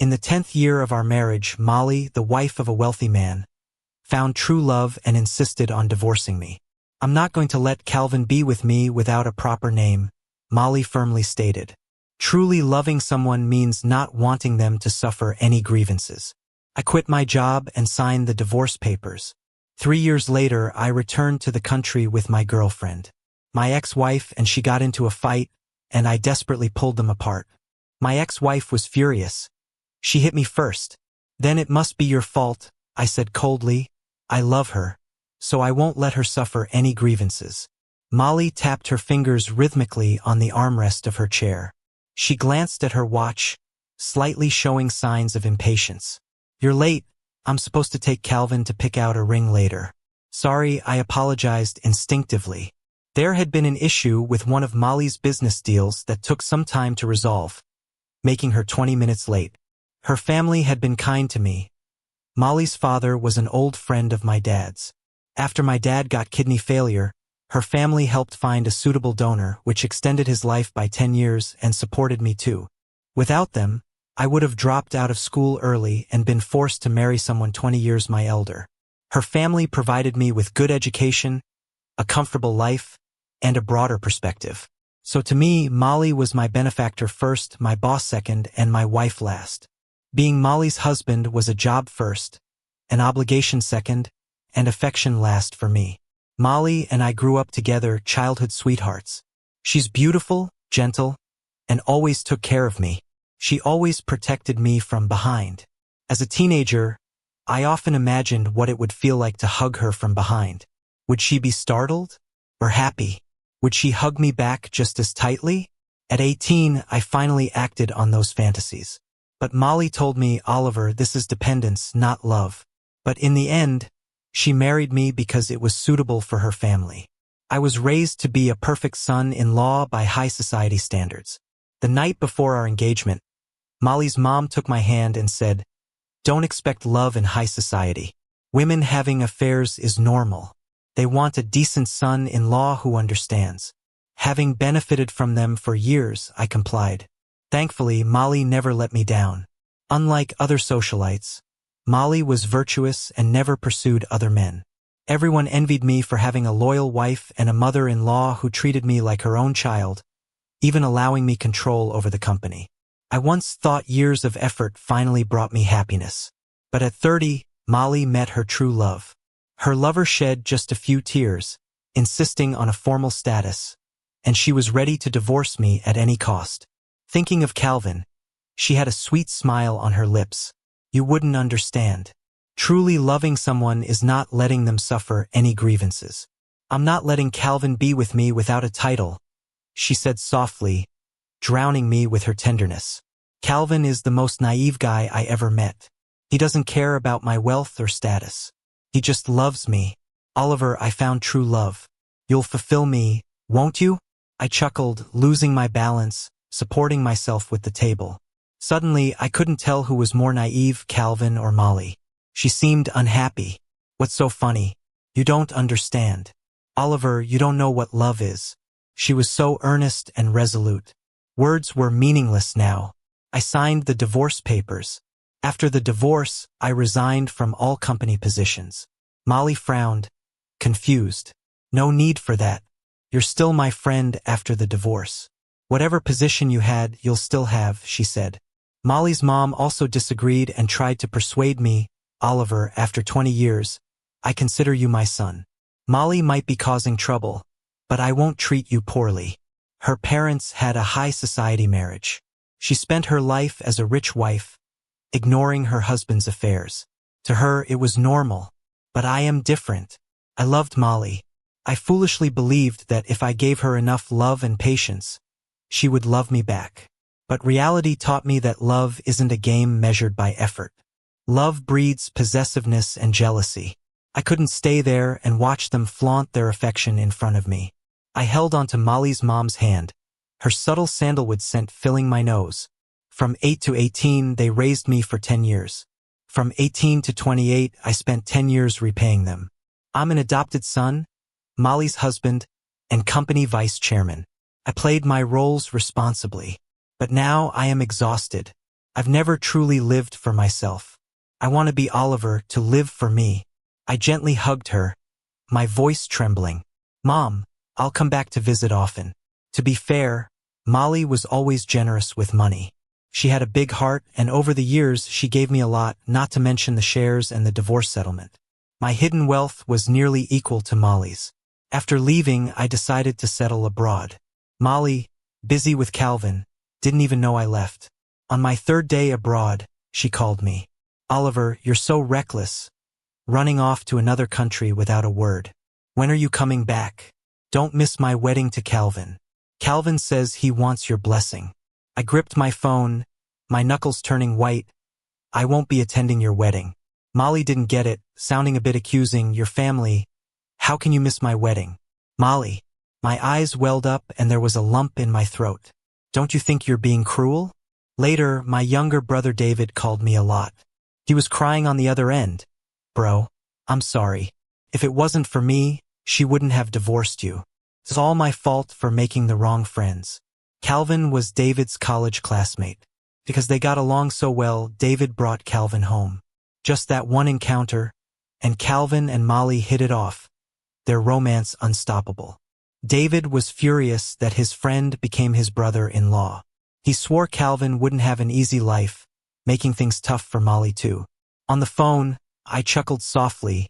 In the 10th year of our marriage, Molly, the wife of a wealthy man, found true love and insisted on divorcing me. "I'm not going to let Calvin be with me without a proper name," Molly firmly stated. Truly loving someone means not wanting them to suffer any grievances. I quit my job and signed the divorce papers. 3 years later, I returned to the country with my girlfriend. My ex-wife and she got into a fight, and I desperately pulled them apart. My ex-wife was furious. She hit me first. "Then it must be your fault," I said coldly. "I love her, so I won't let her suffer any grievances." Molly tapped her fingers rhythmically on the armrest of her chair. She glanced at her watch, slightly showing signs of impatience. "You're late. I'm supposed to take Calvin to pick out a ring later." "Sorry," I apologized instinctively. There had been an issue with one of Molly's business deals that took some time to resolve, making her 20 minutes late. Her family had been kind to me. Molly's father was an old friend of my dad's. After my dad got kidney failure, her family helped find a suitable donor, which extended his life by 10 years and supported me too. Without them, I would have dropped out of school early and been forced to marry someone 20 years my elder. Her family provided me with good education, a comfortable life, and a broader perspective. So to me, Molly was my benefactor first, my boss second, and my wife last. Being Molly's husband was a job first, an obligation second, and affection last for me. Molly and I grew up together, childhood sweethearts. She's beautiful, gentle, and always took care of me. She always protected me from behind. As a teenager, I often imagined what it would feel like to hug her from behind. Would she be startled or happy? Would she hug me back just as tightly? At 18, I finally acted on those fantasies. But Molly told me, "Oliver, this is dependence, not love." But in the end, she married me because it was suitable for her family. I was raised to be a perfect son-in-law by high society standards. The night before our engagement, Molly's mom took my hand and said, "Don't expect love in high society. Women having affairs is normal. They want a decent son-in-law who understands." Having benefited from them for years, I complied. Thankfully, Molly never let me down. Unlike other socialites, Molly was virtuous and never pursued other men. Everyone envied me for having a loyal wife and a mother-in-law who treated me like her own child, even allowing me control over the company. I once thought years of effort finally brought me happiness. But at 30, Molly met her true love. Her lover shed just a few tears, insisting on a formal status, and she was ready to divorce me at any cost. Thinking of Calvin, she had a sweet smile on her lips. "You wouldn't understand. Truly loving someone is not letting them suffer any grievances. I'm not letting Calvin be with me without a title," she said softly, drowning me with her tenderness. "Calvin is the most naive guy I ever met. He doesn't care about my wealth or status. He just loves me. Oliver, I found true love. You'll fulfill me, won't you?" I chuckled, losing my balance, supporting myself with the table. Suddenly, I couldn't tell who was more naive, Calvin or Molly. She seemed unhappy. "What's so funny? You don't understand. Oliver, you don't know what love is." She was so earnest and resolute. Words were meaningless now. I signed the divorce papers. After the divorce, I resigned from all company positions. Molly frowned, confused. "No need for that. You're still my friend after the divorce. Whatever position you had, you'll still have," she said. Molly's mom also disagreed and tried to persuade me, "Oliver, after 20 years, I consider you my son. Molly might be causing trouble, but I won't treat you poorly." Her parents had a high society marriage. She spent her life as a rich wife, ignoring her husband's affairs. To her, it was normal. But I am different. I loved Molly. I foolishly believed that if I gave her enough love and patience, she would love me back. But reality taught me that love isn't a game measured by effort. Love breeds possessiveness and jealousy. I couldn't stay there and watch them flaunt their affection in front of me. I held onto Molly's mom's hand, her subtle sandalwood scent filling my nose. From 8 to 18, they raised me for 10 years. From 18 to 28, I spent 10 years repaying them. I'm an adopted son, Molly's husband, and company vice chairman. I played my roles responsibly. But now I am exhausted. I've never truly lived for myself. I want to be Oliver to live for me. I gently hugged her, my voice trembling. Mom, I'll come back to visit often. To be fair, Molly was always generous with money. She had a big heart, and over the years she gave me a lot, not to mention the shares and the divorce settlement. My hidden wealth was nearly equal to Molly's. After leaving, I decided to settle abroad. Molly, busy with Calvin, didn't even know I left. On my third day abroad, she called me. Oliver, you're so reckless. Running off to another country without a word. When are you coming back? Don't miss my wedding to Calvin. Calvin says he wants your blessing. I gripped my phone, my knuckles turning white. I won't be attending your wedding. Molly didn't get it, sounding a bit accusing. Your family. How can you miss my wedding? Molly. My eyes welled up and there was a lump in my throat. Don't you think you're being cruel? Later, my younger brother David called me a lot. He was crying on the other end. Bro, I'm sorry. If it wasn't for me, she wouldn't have divorced you. It's all my fault for making the wrong friends. Calvin was David's college classmate. Because they got along so well, David brought Calvin home. Just that one encounter, and Calvin and Molly hit it off. Their romance unstoppable. David was furious that his friend became his brother-in-law. He swore Calvin wouldn't have an easy life, making things tough for Molly too. On the phone, I chuckled softly,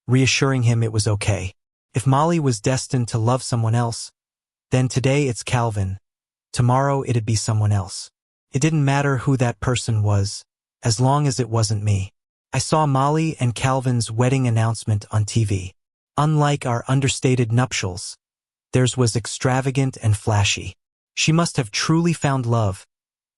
reassuring him it was okay. If Molly was destined to love someone else, then today it's Calvin. Tomorrow it'd be someone else. It didn't matter who that person was, as long as it wasn't me. I saw Molly and Calvin's wedding announcement on TV. Unlike our understated nuptials, theirs was extravagant and flashy. She must have truly found love,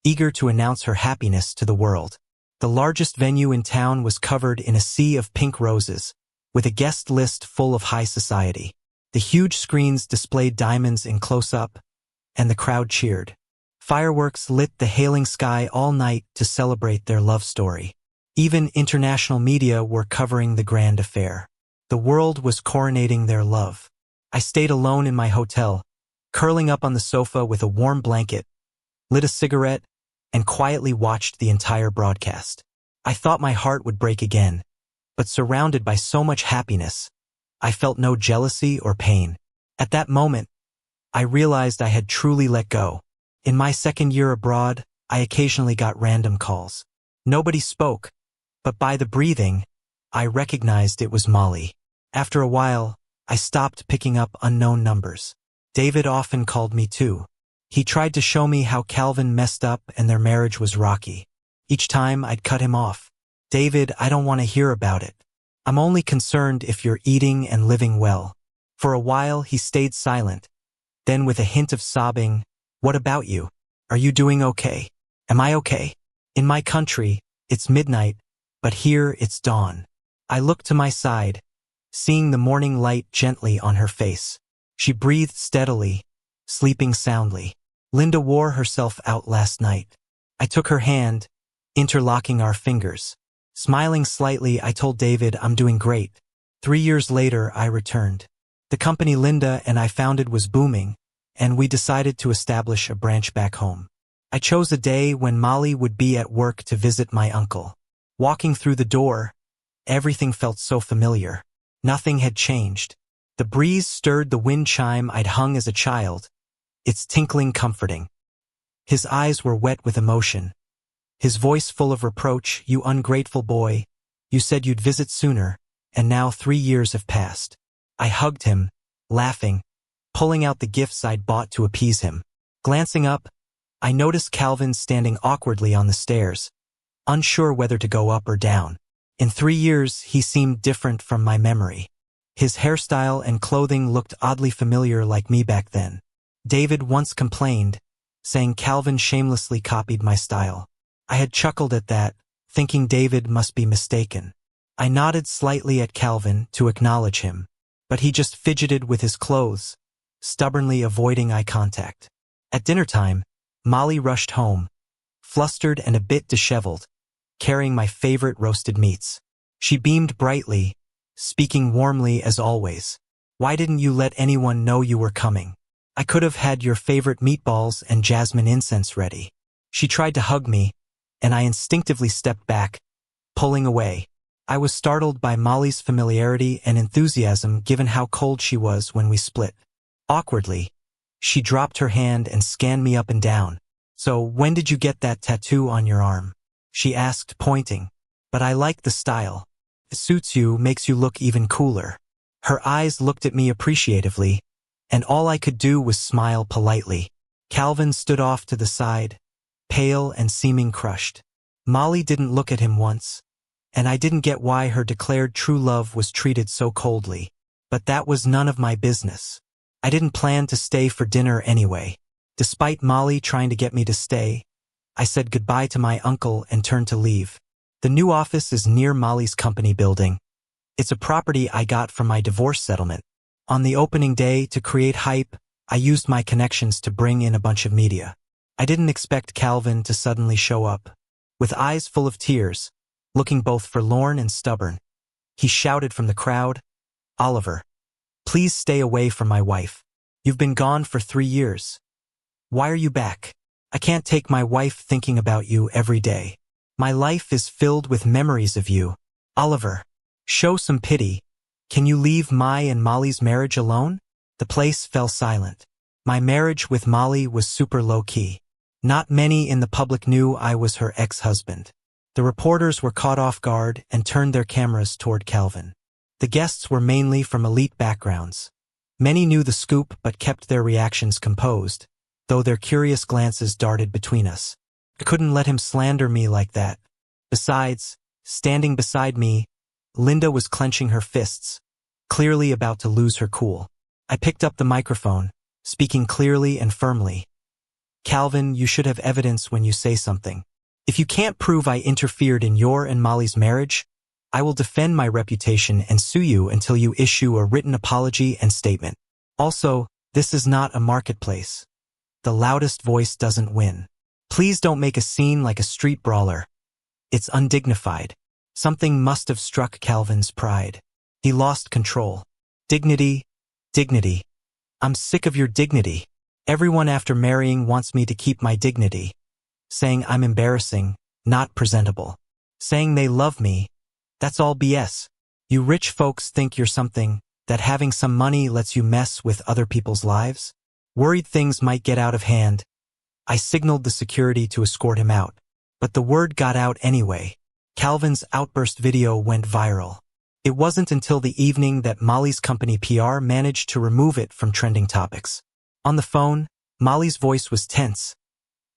eager to announce her happiness to the world. The largest venue in town was covered in a sea of pink roses, with a guest list full of high society. The huge screens displayed diamonds in close-up, and the crowd cheered. Fireworks lit the hailing sky all night to celebrate their love story. Even international media were covering the grand affair. The world was coronating their love. I stayed alone in my hotel, curling up on the sofa with a warm blanket, lit a cigarette, and quietly watched the entire broadcast. I thought my heart would break again, but surrounded by so much happiness, I felt no jealousy or pain. At that moment, I realized I had truly let go. In my second year abroad, I occasionally got random calls. Nobody spoke, but by the breathing, I recognized it was Molly. After a while, I stopped picking up unknown numbers. David often called me too. He tried to show me how Calvin messed up and their marriage was rocky. Each time I'd cut him off. David, I don't want to hear about it. I'm only concerned if you're eating and living well. For a while he stayed silent. Then with a hint of sobbing, what about you? Are you doing okay? Am I okay? In my country, it's midnight, but here it's dawn. I looked to my side, seeing the morning light gently on her face. She breathed steadily, sleeping soundly. Linda wore herself out last night. I took her hand, interlocking our fingers. Smiling slightly, I told David I'm doing great. 3 years later, I returned. The company Linda and I founded was booming, and we decided to establish a branch back home. I chose a day when Molly would be at work to visit my uncle. Walking through the door, everything felt so familiar. Nothing had changed. The breeze stirred the wind chime I'd hung as a child, its tinkling comforting. His eyes were wet with emotion. His voice full of reproach, you ungrateful boy. You said you'd visit sooner, and now 3 years have passed. I hugged him, laughing, pulling out the gifts I'd bought to appease him. Glancing up, I noticed Calvin standing awkwardly on the stairs, unsure whether to go up or down. In 3 years, he seemed different from my memory. His hairstyle and clothing looked oddly familiar like me back then. David once complained, saying Calvin shamelessly copied my style. I had chuckled at that, thinking David must be mistaken. I nodded slightly at Calvin to acknowledge him, but he just fidgeted with his clothes, stubbornly avoiding eye contact. At dinner time, Molly rushed home, flustered and a bit disheveled, carrying my favorite roasted meats. She beamed brightly, speaking warmly as always. Why didn't you let anyone know you were coming? I could have had your favorite meatballs and jasmine incense ready. She tried to hug me, and I instinctively stepped back, pulling away. I was startled by Molly's familiarity and enthusiasm given how cold she was when we split. Awkwardly, she dropped her hand and scanned me up and down. "So, when did you get that tattoo on your arm?" she asked, pointing. "But I like the style. It suits you, makes you look even cooler." Her eyes looked at me appreciatively, and all I could do was smile politely. Calvin stood off to the side, pale and seeming crushed. Molly didn't look at him once, and I didn't get why her declared true love was treated so coldly. But that was none of my business. I didn't plan to stay for dinner anyway. Despite Molly trying to get me to stay, I said goodbye to my uncle and turned to leave. The new office is near Molly's company building. It's a property I got from my divorce settlement. On the opening day, to create hype, I used my connections to bring in a bunch of media. I didn't expect Calvin to suddenly show up. With eyes full of tears, looking both forlorn and stubborn, he shouted from the crowd, "Oliver, please stay away from my wife. You've been gone for 3 years. Why are you back? I can't take my wife thinking about you every day. My life is filled with memories of you. Oliver, show some pity. Can you leave my and Molly's marriage alone?" The place fell silent. My marriage with Molly was super low-key. Not many in the public knew I was her ex-husband. The reporters were caught off guard and turned their cameras toward Calvin. The guests were mainly from elite backgrounds. Many knew the scoop but kept their reactions composed, though their curious glances darted between us. I couldn't let him slander me like that. Besides, standing beside me, Linda was clenching her fists, clearly about to lose her cool. I picked up the microphone, speaking clearly and firmly. "Calvin, you should have evidence when you say something. If you can't prove I interfered in your and Molly's marriage, I will defend my reputation and sue you until you issue a written apology and statement. Also, this is not a marketplace. The loudest voice doesn't win. Please don't make a scene like a street brawler. It's undignified." Something must have struck Calvin's pride. He lost control. "Dignity, dignity. I'm sick of your dignity. Everyone after marrying wants me to keep my dignity. Saying I'm embarrassing, not presentable. Saying they love me. That's all BS. You rich folks think you're something, that having some money lets you mess with other people's lives? Worried things might get out of hand. I signaled the security to escort him out. But the word got out anyway. Calvin's outburst video went viral. It wasn't until the evening that Molly's company PR managed to remove it from trending topics. On the phone, Molly's voice was tense.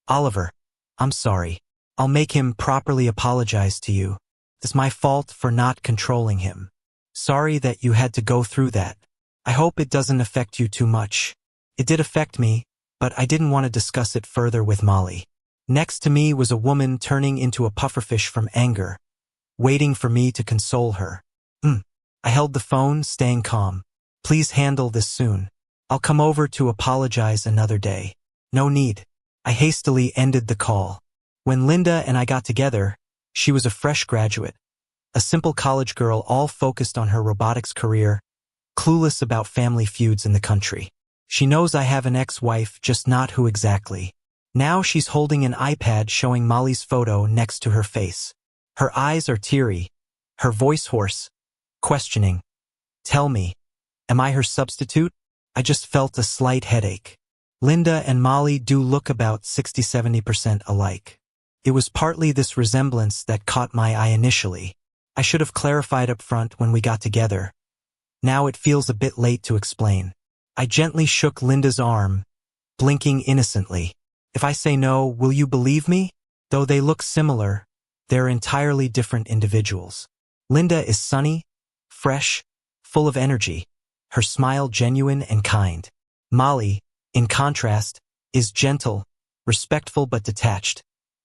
"Oliver, I'm sorry. I'll make him properly apologize to you. It's my fault for not controlling him. Sorry that you had to go through that. I hope it doesn't affect you too much." It did affect me, but I didn't want to discuss it further with Molly. Next to me was a woman turning into a pufferfish from anger, waiting for me to console her. I held the phone, staying calm. "Please handle this soon. I'll come over to apologize another day." "No need." I hastily ended the call. When Linda and I got together, she was a fresh graduate, a simple college girl all focused on her robotics career, clueless about family feuds in the country. She knows I have an ex-wife, just not who exactly. Now she's holding an iPad showing Molly's photo next to her face. Her eyes are teary, her voice hoarse, questioning. "Tell me, am I her substitute?" I just felt a slight headache. Linda and Molly do look about 60–70% alike. It was partly this resemblance that caught my eye initially. I should have clarified up front when we got together. Now it feels a bit late to explain. I gently shook Linda's arm, blinking innocently. "If I say no, will you believe me? Though they look similar, they're entirely different individuals." Linda is sunny, fresh, full of energy, her smile genuine and kind. Molly, in contrast, is gentle, respectful but detached.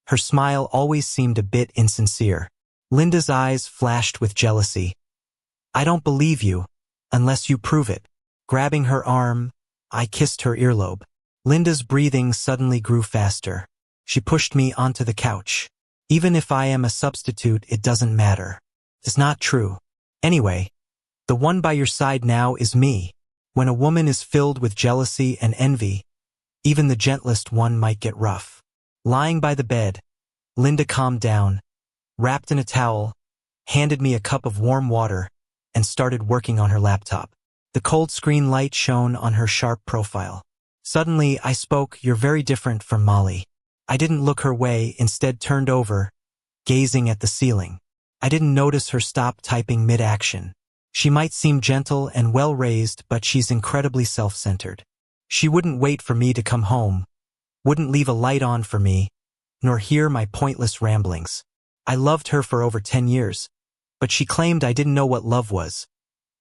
Her smile always seemed a bit insincere. Linda's eyes flashed with jealousy. "I don't believe you, unless you prove it." Grabbing her arm, I kissed her earlobe. Linda's breathing suddenly grew faster. She pushed me onto the couch. "Even if I am a substitute, it doesn't matter. It's not true. Anyway, the one by your side now is me. When a woman is filled with jealousy and envy, even the gentlest one might get rough." Lying by the bed, Linda calmed down, wrapped in a towel, handed me a cup of warm water, and started working on her laptop. The cold screen light shone on her sharp profile. Suddenly, I spoke, "You're very different from Molly." I didn't look her way, instead turned over, gazing at the ceiling. I didn't notice her stop typing mid-action. She might seem gentle and well-raised, but she's incredibly self-centered. She wouldn't wait for me to come home, wouldn't leave a light on for me, nor hear my pointless ramblings. I loved her for over 10 years, but she claimed I didn't know what love was,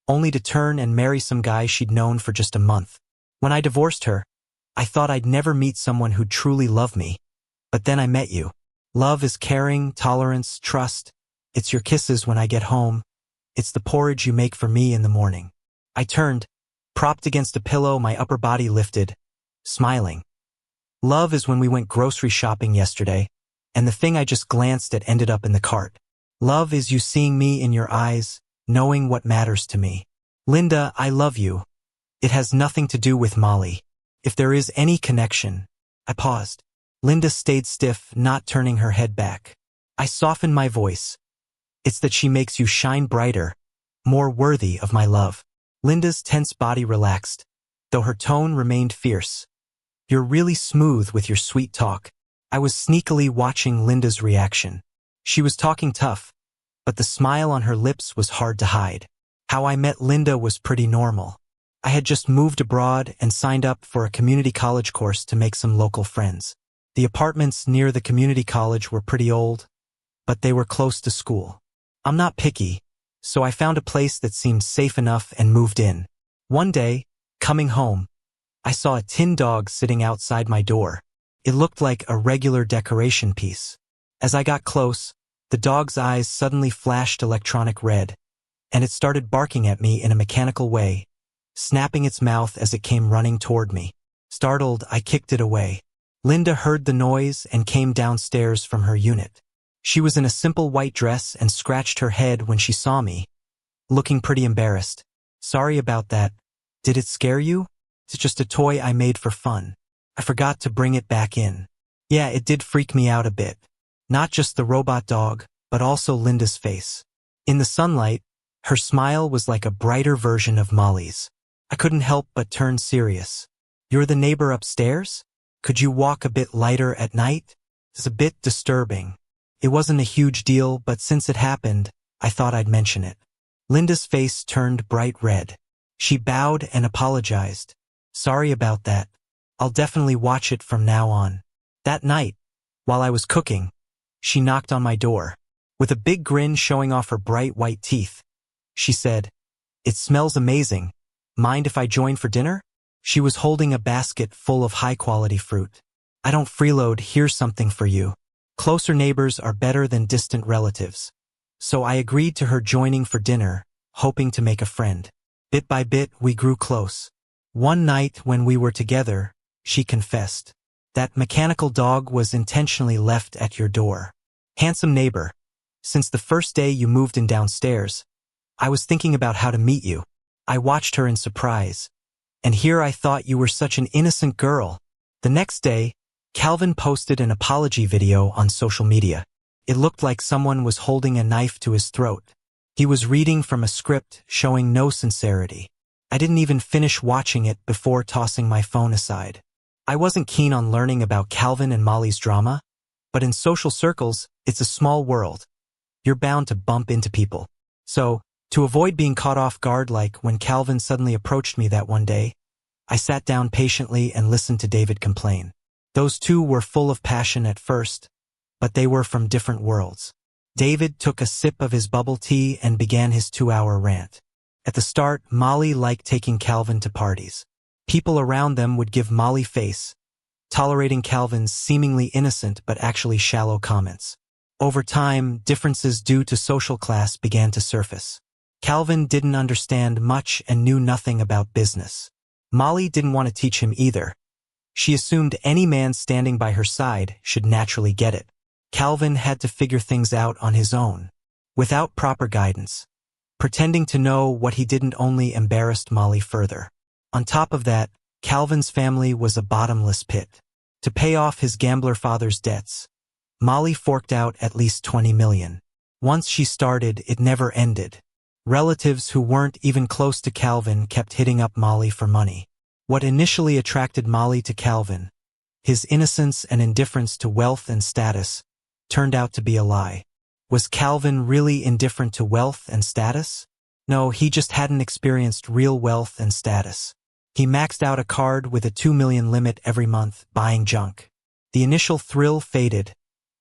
only to turn and marry some guy she'd known for just a month. When I divorced her, I thought I'd never meet someone who'd truly love me. But then I met you. Love is caring, tolerance, trust. It's your kisses when I get home. It's the porridge you make for me in the morning. I turned, propped against a pillow, my upper body lifted, smiling. Love is when we went grocery shopping yesterday, and the thing I just glanced at ended up in the cart. Love is you seeing me in your eyes, knowing what matters to me. Linda, I love you. It has nothing to do with Molly. If there is any connection. I paused. Linda stayed stiff, not turning her head back. I softened my voice. It's that she makes you shine brighter, more worthy of my love. Linda's tense body relaxed, though her tone remained fierce. You're really smooth with your sweet talk. I was sneakily watching Linda's reaction. She was talking tough, but the smile on her lips was hard to hide. How I met Linda was pretty normal. I had just moved abroad and signed up for a community college course to make some local friends. The apartments near the community college were pretty old, but they were close to school. I'm not picky, so I found a place that seemed safe enough and moved in. One day, coming home, I saw a tin dog sitting outside my door. It looked like a regular decoration piece. As I got close, the dog's eyes suddenly flashed electronic red, and it started barking at me in a mechanical way, snapping its mouth as it came running toward me. Startled, I kicked it away. Linda heard the noise and came downstairs from her unit. She was in a simple white dress and scratched her head when she saw me, looking pretty embarrassed. Sorry about that. Did it scare you? It's just a toy I made for fun. I forgot to bring it back in. Yeah, it did freak me out a bit. Not just the robot dog, but also Linda's face. In the sunlight, her smile was like a brighter version of Molly's. I couldn't help but turn serious. You're the neighbor upstairs? Could you walk a bit lighter at night? It's a bit disturbing. It wasn't a huge deal, but since it happened, I thought I'd mention it. Linda's face turned bright red. She bowed and apologized. Sorry about that. I'll definitely watch it from now on. That night, while I was cooking, she knocked on my door. With a big grin showing off her bright white teeth, she said, "It smells amazing. Mind if I join for dinner?" She was holding a basket full of high-quality fruit. I don't freeload, here's something for you. Closer neighbors are better than distant relatives. So I agreed to her joining for dinner, hoping to make a friend. Bit by bit, we grew close. One night when we were together, she confessed. That mechanical dog was intentionally left at your door. Handsome neighbor, since the first day you moved in downstairs, I was thinking about how to meet you. I watched her in surprise. And here I thought you were such an innocent girl. The next day, Calvin posted an apology video on social media. It looked like someone was holding a knife to his throat. He was reading from a script showing no sincerity. I didn't even finish watching it before tossing my phone aside. I wasn't keen on learning about Calvin and Molly's drama, but in social circles, it's a small world. You're bound to bump into people. So, to avoid being caught off guard like when Calvin suddenly approached me that one day, I sat down patiently and listened to David complain. Those two were full of passion at first, but they were from different worlds. David took a sip of his bubble tea and began his 2-hour rant. At the start, Molly liked taking Calvin to parties. People around them would give Molly face, tolerating Calvin's seemingly innocent but actually shallow comments. Over time, differences due to social class began to surface. Calvin didn't understand much and knew nothing about business. Molly didn't want to teach him either. She assumed any man standing by her side should naturally get it. Calvin had to figure things out on his own, without proper guidance. Pretending to know what he didn't only embarrassed Molly further. On top of that, Calvin's family was a bottomless pit. To pay off his gambler father's debts, Molly forked out at least 20 million. Once she started, it never ended. Relatives who weren't even close to Calvin kept hitting up Molly for money. What initially attracted Molly to Calvin, his innocence and indifference to wealth and status, turned out to be a lie. Was Calvin really indifferent to wealth and status? No, he just hadn't experienced real wealth and status. He maxed out a card with a 2 million limit every month, buying junk. The initial thrill faded,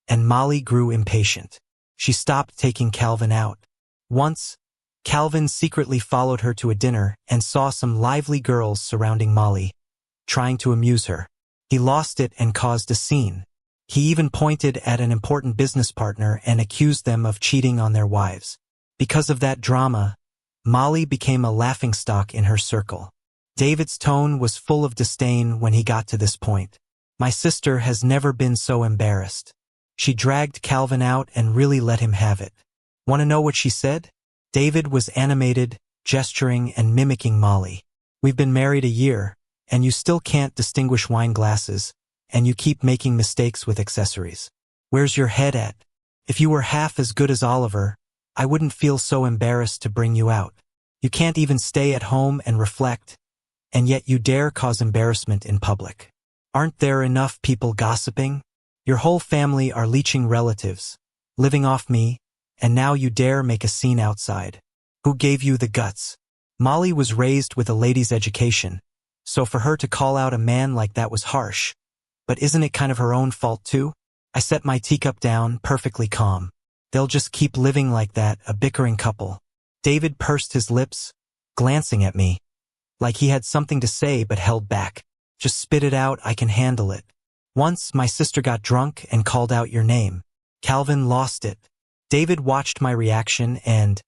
and Molly grew impatient. She stopped taking Calvin out. Once, Calvin secretly followed her to a dinner and saw some lively girls surrounding Molly, trying to amuse her. He lost it and caused a scene. He even pointed at an important business partner and accused them of cheating on their wives. Because of that drama, Molly became a laughingstock in her circle. David's tone was full of disdain when he got to this point. My sister has never been so embarrassed. She dragged Calvin out and really let him have it. Want to know what she said? David was animated, gesturing and mimicking Molly. We've been married a year, and you still can't distinguish wine glasses, and you keep making mistakes with accessories. Where's your head at? If you were half as good as Oliver, I wouldn't feel so embarrassed to bring you out. You can't even stay at home and reflect, and yet you dare cause embarrassment in public. Aren't there enough people gossiping? Your whole family are leeching relatives, living off me, and now you dare make a scene outside. Who gave you the guts? Molly was raised with a lady's education, so for her to call out a man like that was harsh. But isn't it kind of her own fault too? I set my teacup down, perfectly calm. They'll just keep living like that, a bickering couple. David pursed his lips, glancing at me, like he had something to say but held back. Just spit it out, I can handle it. Once, my sister got drunk and called out your name. Calvin lost it. David watched my reaction and,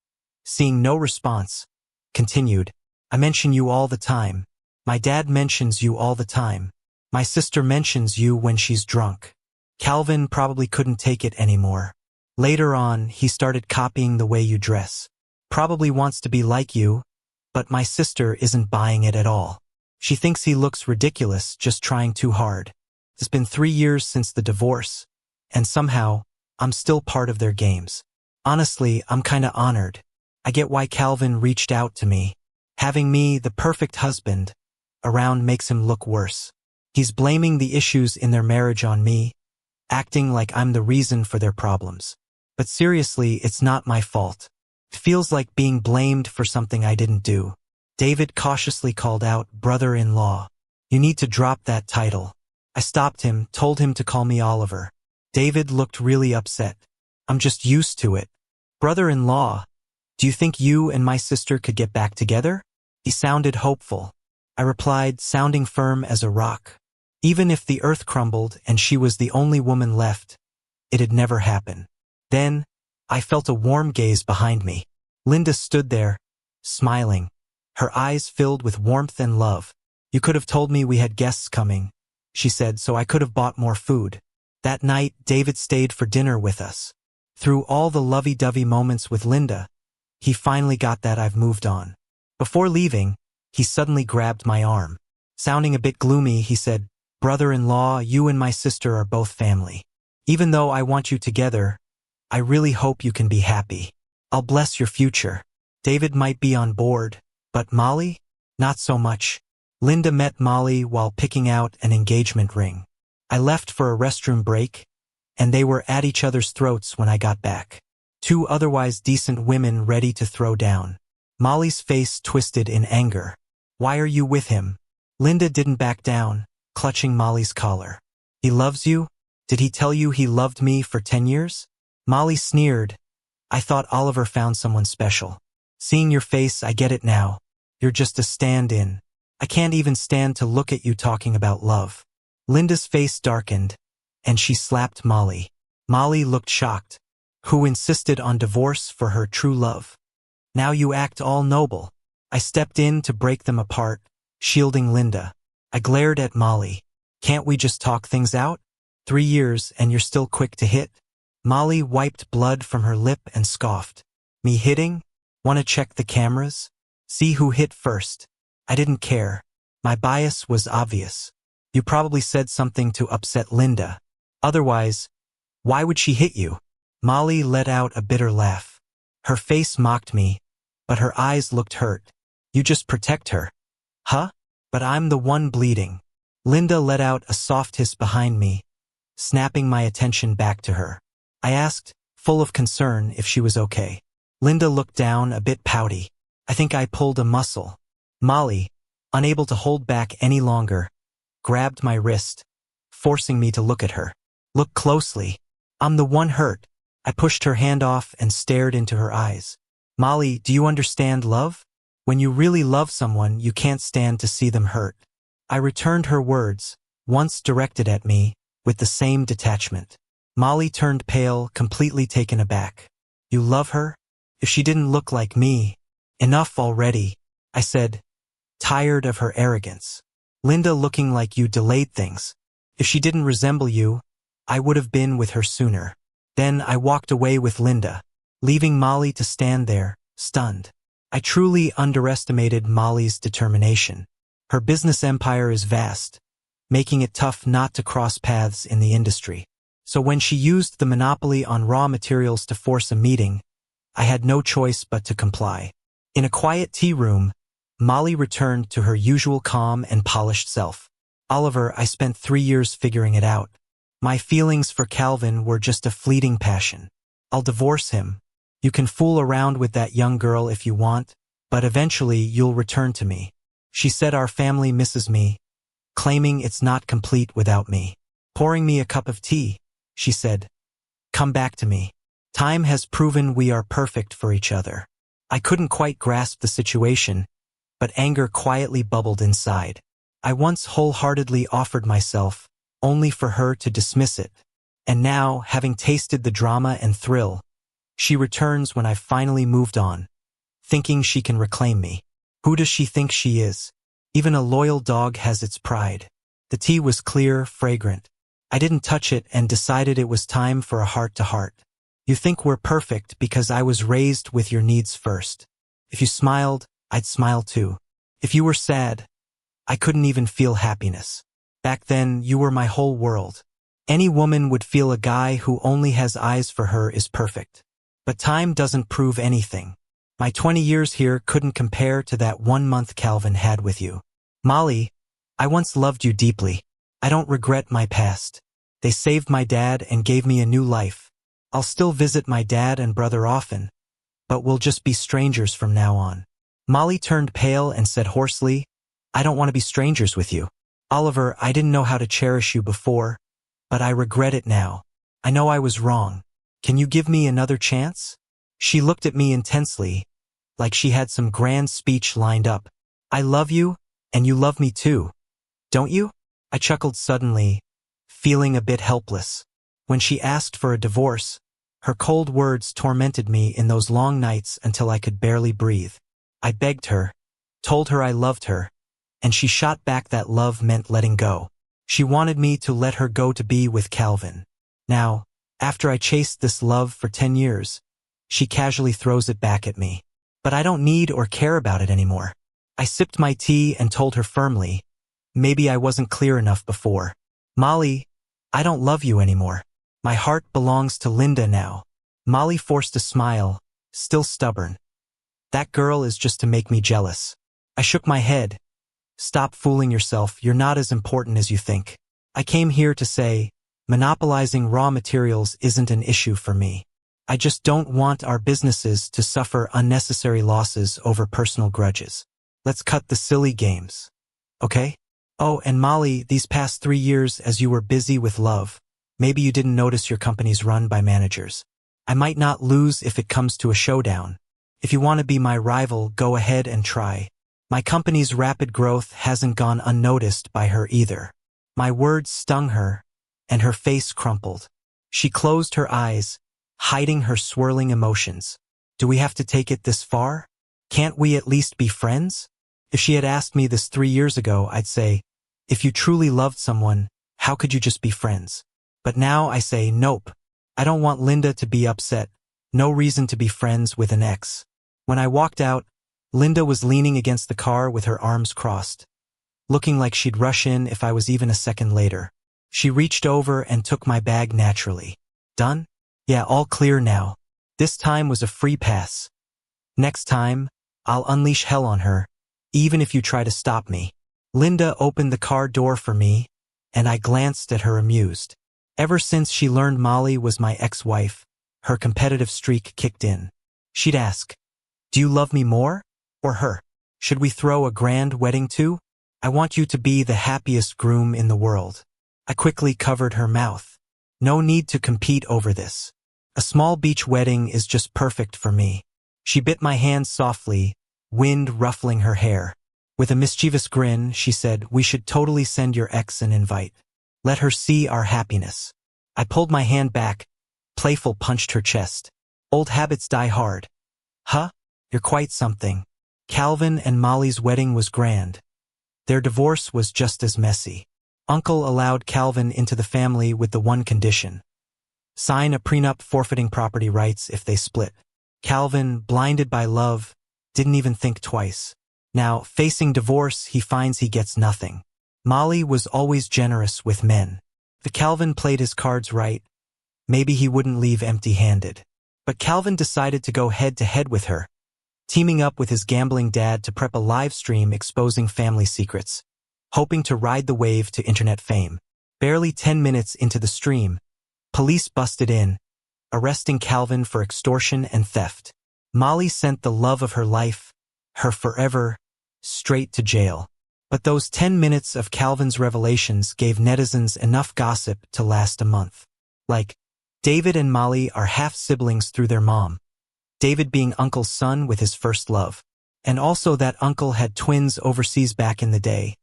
seeing no response, continued, I mention you all the time. My dad mentions you all the time. My sister mentions you when she's drunk. Calvin probably couldn't take it anymore. Later on, he started copying the way you dress. Probably wants to be like you, but my sister isn't buying it at all. She thinks he looks ridiculous just trying too hard. It's been 3 years since the divorce, and somehow, I'm still part of their games. Honestly, I'm kinda honored. I get why Calvin reached out to me. Having me, the perfect husband, around makes him look worse. He's blaming the issues in their marriage on me, acting like I'm the reason for their problems. But seriously, it's not my fault. It feels like being blamed for something I didn't do. David cautiously called out, brother-in-law. You need to drop that title. I stopped him, told him to call me Oliver. David looked really upset. I'm just used to it. Brother-in-law, do you think you and my sister could get back together? He sounded hopeful. I replied, sounding firm as a rock. Even if the earth crumbled and she was the only woman left, it'd never happen. Then, I felt a warm gaze behind me. Linda stood there, smiling, her eyes filled with warmth and love. You could have told me we had guests coming, she said, so I could have bought more food. That night, David stayed for dinner with us. Through all the lovey-dovey moments with Linda, he finally got that I've moved on. Before leaving, he suddenly grabbed my arm. Sounding a bit gloomy, he said, brother-in-law, you and my sister are both family. Even though I want you together, I really hope you can be happy. I'll bless your future. David might be on board, but Molly? Not so much. Linda met Molly while picking out an engagement ring. I left for a restroom break, and they were at each other's throats when I got back. Two otherwise decent women ready to throw down. Molly's face twisted in anger. Why are you with him? Linda didn't back down, clutching Molly's collar. He loves you? Did he tell you he loved me for 10 years? Molly sneered. I thought Oliver found someone special. Seeing your face, I get it now. You're just a stand-in. I can't even stand to look at you talking about love. Linda's face darkened, and she slapped Molly. Molly looked shocked. Who insisted on divorce for her true love? Now you act all noble. I stepped in to break them apart, shielding Linda. I glared at Molly. Can't we just talk things out? 3 years and you're still quick to hit? Molly wiped blood from her lip and scoffed. Me hitting? Want to check the cameras? See who hit first. I didn't care. My bias was obvious. You probably said something to upset Linda. Otherwise, Why would she hit you? Molly let out a bitter laugh. Her face mocked me, but her eyes looked hurt. You just protect her. Huh? But I'm the one bleeding. Linda let out a soft hiss behind me, snapping my attention back to her. I asked, full of concern, if she was okay. Linda looked down, a bit pouty. I think I pulled a muscle. Molly, unable to hold back any longer, grabbed my wrist, forcing me to look at her. Look closely. I'm the one hurt. I pushed her hand off and stared into her eyes. Molly, do you understand love? When you really love someone, you can't stand to see them hurt. I returned her words, once directed at me, with the same detachment. Molly turned pale, completely taken aback. You love her? If she didn't look like me. Enough already, I said, tired of her arrogance. Linda looking like you delayed things. If she didn't resemble you, I would have been with her sooner. Then I walked away with Linda, leaving Molly to stand there, stunned. I truly underestimated Molly's determination. Her business empire is vast, making it tough not to cross paths in the industry. So when she used the monopoly on raw materials to force a meeting, I had no choice but to comply. In a quiet tea room, Molly returned to her usual calm and polished self. Oliver, I spent 3 years figuring it out. My feelings for Calvin were just a fleeting passion. I'll divorce him. You can fool around with that young girl if you want, but eventually you'll return to me. She said our family misses me, claiming it's not complete without me. Pouring me a cup of tea, she said, come back to me. Time has proven we are perfect for each other. I couldn't quite grasp the situation, but anger quietly bubbled inside. I once wholeheartedly offered myself, only for her to dismiss it. And now, having tasted the drama and thrill, she returns when I've finally moved on, thinking she can reclaim me. Who does she think she is? Even a loyal dog has its pride. The tea was clear, fragrant. I didn't touch it and decided it was time for a heart-to-heart. You think we're perfect because I was raised with your needs first. If you smiled, I'd smile too. If you were sad, I couldn't even feel happiness. Back then, you were my whole world. Any woman would feel a guy who only has eyes for her is perfect. But time doesn't prove anything. My 20 years here couldn't compare to that 1 month Calvin had with you. Molly, I once loved you deeply. I don't regret my past. They saved my dad and gave me a new life. I'll still visit my dad and brother often, but we'll just be strangers from now on. Molly turned pale and said hoarsely, I don't want to be strangers with you. Oliver, I didn't know how to cherish you before, but I regret it now. I know I was wrong. Can you give me another chance? She looked at me intensely, like she had some grand speech lined up. I love you, and you love me too. Don't you? I chuckled suddenly, feeling a bit helpless. When she asked for a divorce, her cold words tormented me in those long nights until I could barely breathe. I begged her, told her I loved her, and she shot back that love meant letting go. She wanted me to let her go to be with Calvin. Now, after I chased this love for 10 years, she casually throws it back at me. But I don't need or care about it anymore. I sipped my tea and told her firmly, maybe I wasn't clear enough before. Molly, I don't love you anymore. My heart belongs to Linda now. Molly forced a smile, still stubborn. That girl is just to make me jealous. I shook my head. Stop fooling yourself, you're not as important as you think. I came here to say, monopolizing raw materials isn't an issue for me. I just don't want our businesses to suffer unnecessary losses over personal grudges. Let's cut the silly games. Okay? Oh, and Molly, these past 3 years as you were busy with love, maybe you didn't notice your company's run by managers. I might not lose if it comes to a showdown. If you want to be my rival, go ahead and try. My company's rapid growth hasn't gone unnoticed by her either. My words stung her, and her face crumpled. She closed her eyes, hiding her swirling emotions. Do we have to take it this far? Can't we at least be friends? If she had asked me this 3 years ago, I'd say, if you truly loved someone, how could you just be friends? But now I say, nope. I don't want Linda to be upset. No reason to be friends with an ex. When I walked out, Linda was leaning against the car with her arms crossed, looking like she'd rush in if I was even a second later. She reached over and took my bag naturally. Done? Yeah, all clear now. This time was a free pass. Next time, I'll unleash hell on her, even if you try to stop me. Linda opened the car door for me, and I glanced at her amused. Ever since she learned Molly was my ex-wife, her competitive streak kicked in. She'd ask, "Do you love me more? Or her? Should we throw a grand wedding too? I want you to be the happiest groom in the world." I quickly covered her mouth. No need to compete over this. A small beach wedding is just perfect for me. She bit my hand softly, wind ruffling her hair. With a mischievous grin, she said, "We should totally send your ex an invite. Let her see our happiness." I pulled my hand back, playful punched her chest. "Old habits die hard." "Huh? You're quite something." Calvin and Molly's wedding was grand. Their divorce was just as messy. Uncle allowed Calvin into the family with the one condition: sign a prenup forfeiting property rights if they split. Calvin, blinded by love, didn't even think twice. Now, facing divorce, he finds he gets nothing. Molly was always generous with men. If Calvin played his cards right, maybe he wouldn't leave empty-handed. But Calvin decided to go head-to-head with her, teaming up with his gambling dad to prep a live stream exposing family secrets, hoping to ride the wave to internet fame. Barely 10 minutes into the stream, police busted in, arresting Calvin for extortion and theft. Molly sent the love of her life, her forever, straight to jail. But those 10 minutes of Calvin's revelations gave netizens enough gossip to last a month. Like, David and Molly are half-siblings through their mom, David being Uncle's son with his first love. And also that Uncle had twins overseas back in the day,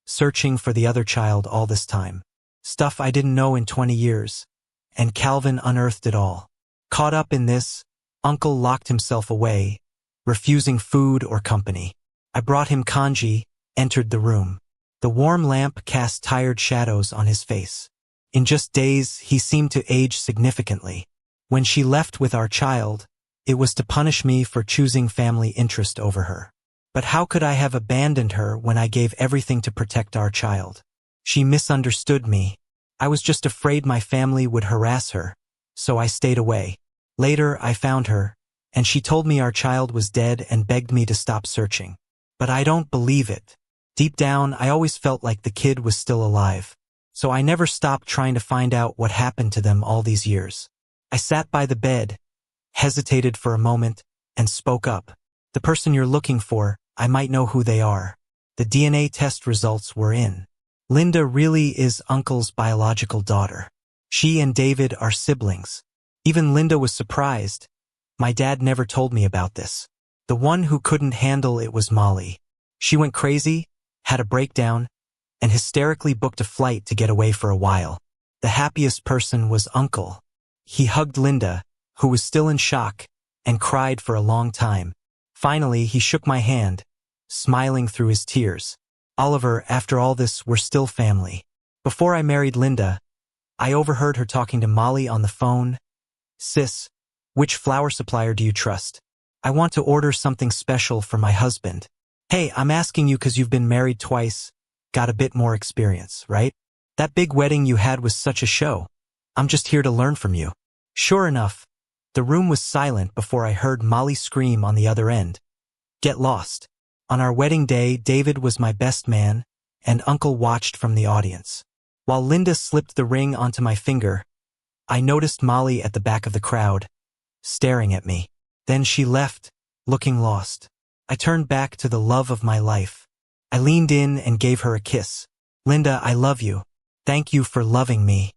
searching for the other child all this time. Stuff I didn't know in 20 years. And Calvin unearthed it all. Caught up in this, Uncle locked himself away, refusing food or company. I brought him congee, entered the room. The warm lamp cast tired shadows on his face. In just days, he seemed to age significantly. When she left with our child, it was to punish me for choosing family interest over her. But how could I have abandoned her when I gave everything to protect our child? She misunderstood me. I was just afraid my family would harass her, so I stayed away. Later, I found her, and she told me our child was dead and begged me to stop searching. But I don't believe it. Deep down, I always felt like the kid was still alive. So I never stopped trying to find out what happened to them all these years. I sat by the bed, hesitated for a moment, and spoke up. "The person you're looking for, I might know who they are." The DNA test results were in. Linda really is Uncle's biological daughter. She and David are siblings. Even Linda was surprised. My dad never told me about this. The one who couldn't handle it was Molly. She went crazy, had a breakdown, and hysterically booked a flight to get away for a while. The happiest person was Uncle. He hugged Linda, who was still in shock, and cried for a long time. Finally, he shook my hand, smiling through his tears. Oliver, after all this, we're still family. Before I married Linda, I overheard her talking to Molly on the phone. "Sis, which flower supplier do you trust? I want to order something special for my husband." "Hey, I'm asking you because you've been married twice, got a bit more experience, right? That big wedding you had was such a show. I'm just here to learn from you." Sure enough, the room was silent before I heard Molly scream on the other end. "Get lost." On our wedding day, David was my best man, and Uncle watched from the audience. While Linda slipped the ring onto my finger, I noticed Molly at the back of the crowd, staring at me. Then she left, looking lost. I turned back to the love of my life. I leaned in and gave her a kiss. "Linda, I love you. Thank you for loving me."